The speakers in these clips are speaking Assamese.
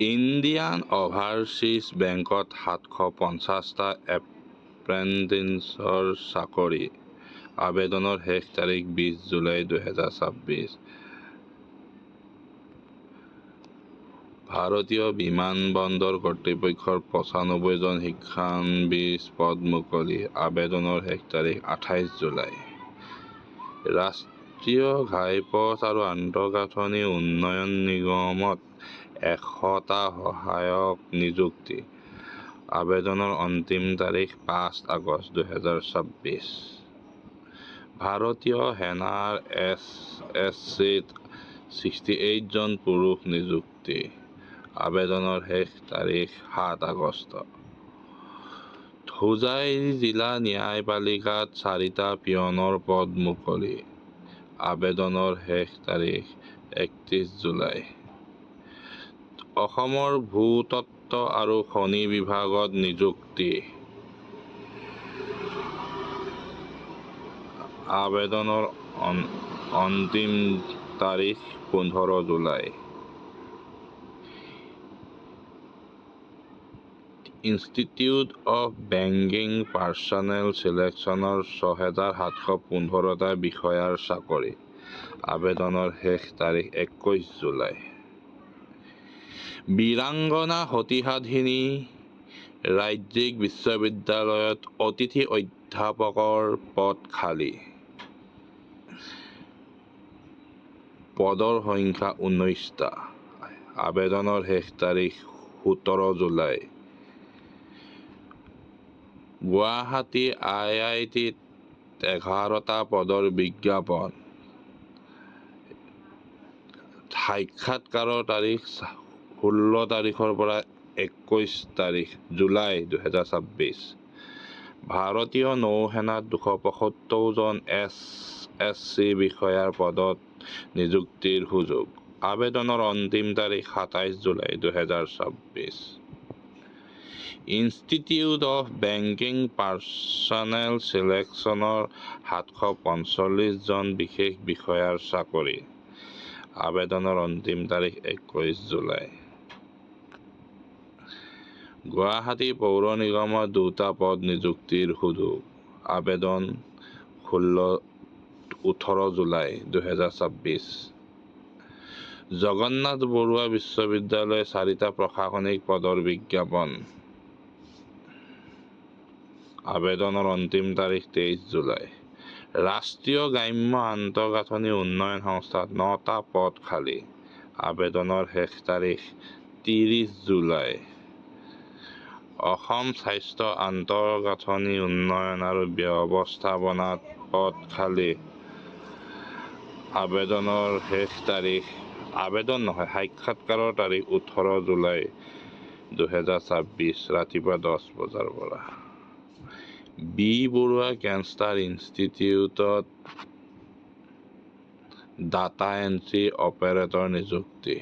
ইণ্ডিয়ান অভাৰচিজ বেংকত 750টা এপ্ৰেণ্টিছৰ চাকৰি। আবেদনৰ শেষ তাৰিখ 20 জুলাই 2026। ভাৰতীয় বিমানবন্দৰ কৰ্তৃপক্ষৰ 95 জন শিক্ষানবিছ পদ মুকলি। আবেদনৰ শেষ তাৰিখ 28 জুলাই। ৰাষ্ট্ৰীয় ঘাইপথ আৰু আন্তঃগাঁথনি উন্নয়ন নিগমত 100টা সহায়ক নিযুক্তি। আবেদনৰ অন্তিম তাৰিখ 5 আগষ্ট 2026। ভাৰতীয় সেনাৰ এছ.এছ.চিত 68 জন পুৰুষ নিযুক্তি। আবেদনৰ শেষ তাৰিখ 7 আগষ্ট। হোজাই জিলা ন্যায়পালিকাত 4টা পিয়নৰ পদ মুকলি। আবেদনৰ শেষ তাৰিখ 31 জুলাই। অসমৰ ভূতত্ত্ব আৰু খনি বিভাগত নিযুক্তি। আবেদনৰ অন্তিম তাৰিখ 15 July. Institute of banking personnel চিলেকশ্যনৰ 6,715টা বিষয়াৰ চাকৰি। আবেদনৰ শেষ তাৰিখ 21 জুলাই। বীৰাংগনা সতীসাধিনী ৰাজ্যিক বিশ্ববিদ্যালয়ত অতিথি অধ্যাপকৰ পদ খালী। পদৰ সংখ্যা 19টা। আবেদনৰ শেষ তাৰিখ 17 জুলাই। গুৱাহাটী আই.আই.টিত 11টা পদৰ বিজ্ঞাপন। সাক্ষাৎকাৰৰ তাৰিখ 16 তাৰিখৰ পৰা 21 জুলাই 2026। ভাৰতীয় নৌসেনাত 275 জন এছ.এছ.চি বিষয়াৰ পদত নিযুক্তিৰ সুযোগ। আবেদনৰ অন্তিম তাৰিখ 27 July 2026। Institute of banking personnel চিলেকশ্যনৰ 745 জন বিশেষ বিষয়াৰ চাকৰি। আবেদনৰ অন্তিম তাৰিখ 21 জুলাই। গুৱাহাটী পৌৰ নিগমত 2টা পদ নিযুক্তিৰ সুযোগ। আবেদন 18 জুলাই 2026। জগন্নাথ বৰুৱা বিশ্ববিদ্যালয় 4টা প্ৰশাসনিক পদৰ বিজ্ঞাপন। আবেদনৰ অন্তিম তাৰিখ 23 জুলাই। ৰাষ্ট্ৰীয় গ্ৰাম্য আন্তঃগাঁথনি উন্নয়ন সংস্থাত 9টা পদ খালী। আবেদনৰ শেষ তাৰিখ 30 জুলাই। অসম স্বাস্থ্য আন্তঃগাঁথনি উন্নয়ন আৰু ব্যৱস্থাপনাত পদ খালী। সাক্ষাৎকাৰৰ তাৰিখ 18 জুলাই 2026 ৰাতিপুৱা 10 বজাৰ পৰা। বি. বৰুৱা কেন্সাৰ ইনষ্টিটিউটত ডাটা এণ্ট্ৰি অপাৰেটৰ নিযুক্তি।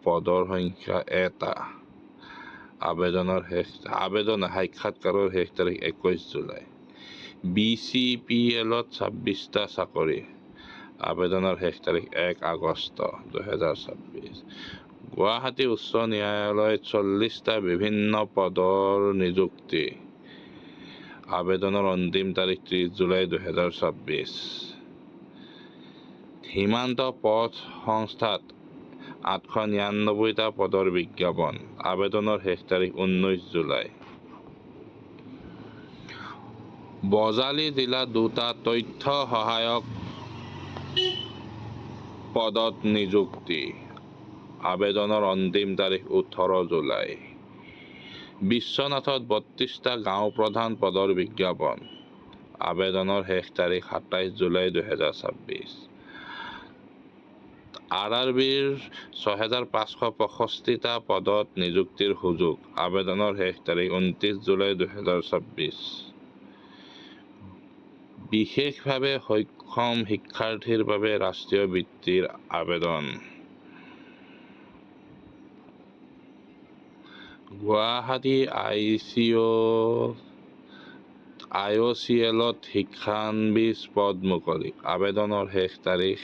পদৰ সংখ্যা 1টা। সাক্ষাৎকাৰৰ শেষ তাৰিখ 21 জুলাই। BCPLত 26টা চাকৰি। আবেদনৰ শেষ তাৰিখ 1 আগষ্ট 2026। গুৱাহাটী উচ্চ ন্যায়ালয়ত 40টা বিভিন্ন পদৰ নিযুক্তি। আবেদনৰ অন্তিম তাৰিখ 30 জুলাই 2026। সীমান্ত পথ সংস্থাত 899টা পদৰ বিজ্ঞাপন। আবেদনৰ শেষ তাৰিখ 19 জুলাই। বজালী জিলাত 2টা তথ্য সহায়ক পদত নিযুক্তি। আবেদনৰ অন্তিম তাৰিখ 18 জুলাই। বিশ্বনাথত 32টা গাঁও প্ৰধান পদৰ বিজ্ঞাপন। আবেদনৰ শেষ তাৰিখ 27 জুলাই 2026। RRBৰ 6,565টা পদত নিযুক্তিৰ সুযোগ। আবেদনৰ শেষ তাৰিখ 29 জুলাই 2026। বিশেষভাৱে সক্ষম শিক্ষাৰ্থীৰ বাবে ৰাষ্ট্ৰীয় বৃত্তিৰ আবেদন। গুৱাহাটী IOCLত শিক্ষানবিছ পদ মুকলি। আবেদনৰ শেষ তাৰিখ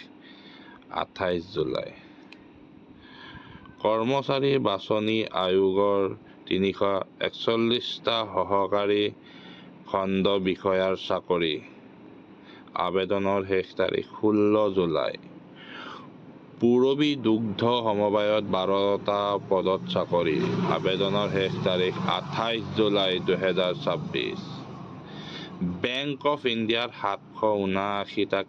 28 জুলাই। কৰ্মচাৰী বাছনি আয়োগৰ 341টা সহকাৰী খণ্ড বিষয়াৰ চাকৰি। আবেদনৰ শেষ তাৰিখ 16 জুলাই। পূৰবী দুগ্ধ সমবায়ত 12টা পদত চাকৰি। আবেদনৰ শেষ তাৰিখ 28 জুলাই 2024। বেংক অৱ ইণ্ডিয়াৰ 779টা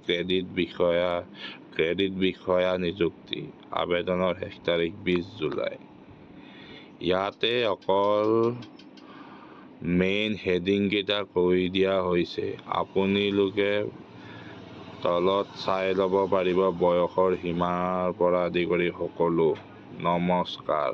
ক্ৰেডিট বিষয়া নিযুক্তি। আবেদনৰ শেষ তাৰিখ 20 জুলাই। ইয়াতে অকল মেইন হেডিংকেইটা কৈ দিয়া হৈছে। আপোনালোকে তলত চাই ল'ব পাৰিব বয়সৰ সীমাৰ পৰা আদি কৰি সকলো। নমস্কাৰ।